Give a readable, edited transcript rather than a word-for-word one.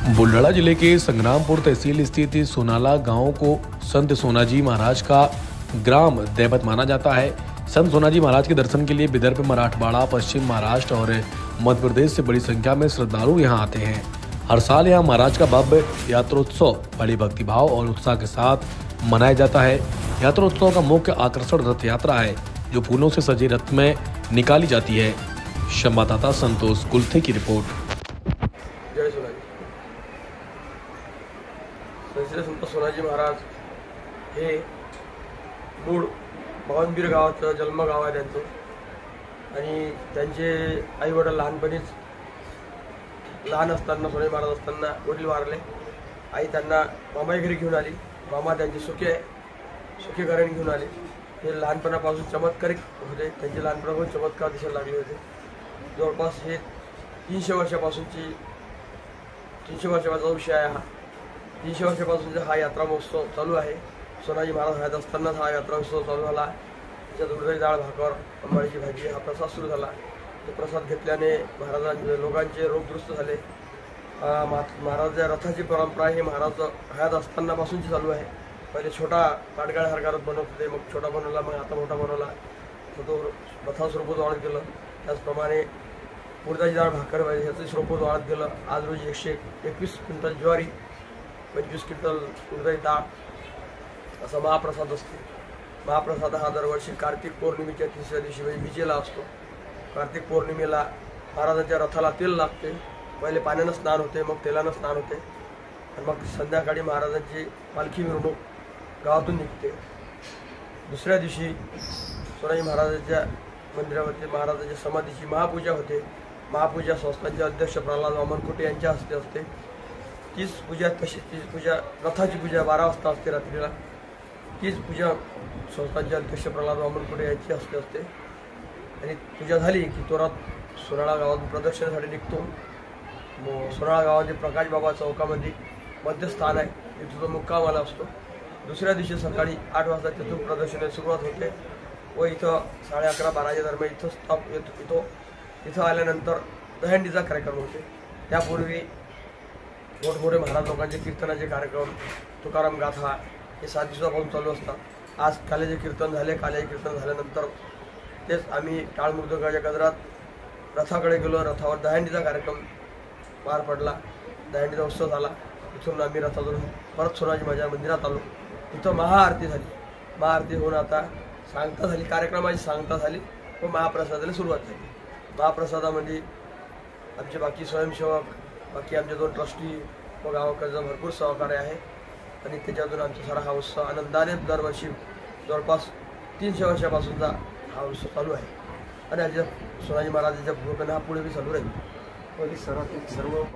बुल्ढाणा जिले के संग्रामपुर तहसील स्थित सोनाला गांव को संत सोनाजी महाराज का ग्राम दैवत माना जाता है। संत सोनाजी महाराज के दर्शन के लिए विदर्भ, मराठवाड़ा, पश्चिम महाराष्ट्र और मध्य प्रदेश से बड़ी संख्या में श्रद्धालु यहां आते हैं। हर साल यहां महाराज का भव्य यात्रोत्सव बड़ी भक्तिभाव और उत्साह के साथ मनाया जाता है। यात्रोत्सव का मुख्य आकर्षण रथ यात्रा है, जो फूलों से सजे रथ में निकाली जाती है। संवाददाता संतोष कुलथे की रिपोर्ट। जय सोनाजी। श्री संत सोनाजी महाराज हे मूळ बावनबीर गावाचं जन्मगाव आहे त्यांचं आणि त्यांचे आई वडील लहानपणीच लहान असताना सोनाजी महाराज असताना वडील वारले। आई त्यांना मामाई घरी घेऊन आली। मामा त्यांचे सुखेकरण घेऊन आले। ते लहानपणापासून चमत्कारिक होते। त्यांचे लहानपणापासून चमत्कार दिसायला लागले होते। जवळपास हे 300 वर्षाचा विषय आहे हा। 300 वर्षापासून हा यात्रा महोत्सव चालू आहे। सोनाजी महाराज हयात असतानाच हा यात्रा उत्सव चालू झाला। त्याच्यात उडदाची डाळ, भाकर, अंबाडीची भाजी हा प्रसाद सुरू झाला। तो प्रसाद घेतल्याने महाराजांचे लोकांचे रोग दुरुस्त झाले। महाराजांच्या रथाची परंपरा ही महाराज हयात असतानापासूनची चालू आहे। पहिले छोटा पाडगाळसारखा रथ बनवत होते, मग छोटा बनवला, मग आता मोठा बनवला, तो रथाचं रूप वाढत गेलं। त्याचप्रमाणे उडदाची डाळ, भाकर ह्याचं स्वरूप वाढत गेलं। आज रोजी 121 क्विंटल ज्वारी, 25 क्विंटल उडदाची डाळ असा महाप्रसाद असतो। महाप्रसाद हा दरवर्षी कार्तिक पौर्णिमेच्या 3ऱ्या दिवशी म्हणजे विजेला असतो। कार्तिक पौर्णिमेला महाराजांच्या रथाला तेल लागते। पहिले पाण्यानं स्नान होते, मग तेलानं स्नान होते आणि मग संध्याकाळी महाराजांची पालखी मिरवणूक गावातून निघते। दुसऱ्या दिवशी सोनाजी महाराजांच्या मंदिरामध्ये महाराजांच्या समाधीची महापूजा होते। महापूजा संस्थांचे अध्यक्ष प्रल्हाद वामनकुटे यांच्या हस्ते असते। तीच पूजा रथाची पूजा 12 वाजता असते रात्रीला। तीच पूजा संस्थांचे अध्यक्ष प्रल्हाद वामनकुटे यांच्या हस्ते असते आणि पूजा झाली की तो रथ सोनाळा गावातून प्रदक्षिणेसाठी निघतो। सोनाळा गावातील प्रकाश बाबा चौकामध्ये मध्यस्थान आहे, तिथं तो मुक्कामाला असतो। दुसऱ्या दिवशी सकाळी 8 वाजता तिथून प्रदक्षिणेची सुरुवात होते व इथं 11:30-12 दरम्यान इथं आल्यानंतर दहंडीचा कार्यक्रम होते। त्यापूर्वी मोठमोठे महाराज लोकांचे कीर्तनाचे कार्यक्रम, तुकाराम गाथा हे 7 दिवसापासून चालू असतात। आज काल्याचे कीर्तन झाले। काल्याचे कीर्तन झाल्यानंतर तेच आम्ही टाळ मृदंगाच्या गजरात रथाकडे गेलो। रथावर दहंडीचा कार्यक्रम पार पडला, दहंडीचा उत्सव झाला। तिथून आम्ही रथातून परत सोनाजी माझ्या मंदिरात आलो। तिथं महाआरती झाली। महाआरती होऊन आता सांगता झाली, कार्यक्रमाची सांगता झाली व महाप्रसादाला सुरुवात झाली। महाप्रसादामध्ये आमचे बाकी स्वयंसेवक, बाकी आमचे 2 ट्रस्टी व गावकऱ्यांचा भरपूर सहकार्य आहे आणि त्याच्यातून आमचा सारा हा उत्सव आनंदाने दरवर्षी जवळपास 300 वर्षापासूनचा हा उत्सव चालू आहे आणि आज सोनाजी महाराजांच्या भूमिकेने हा पुढे बी चालू राहील। सर्व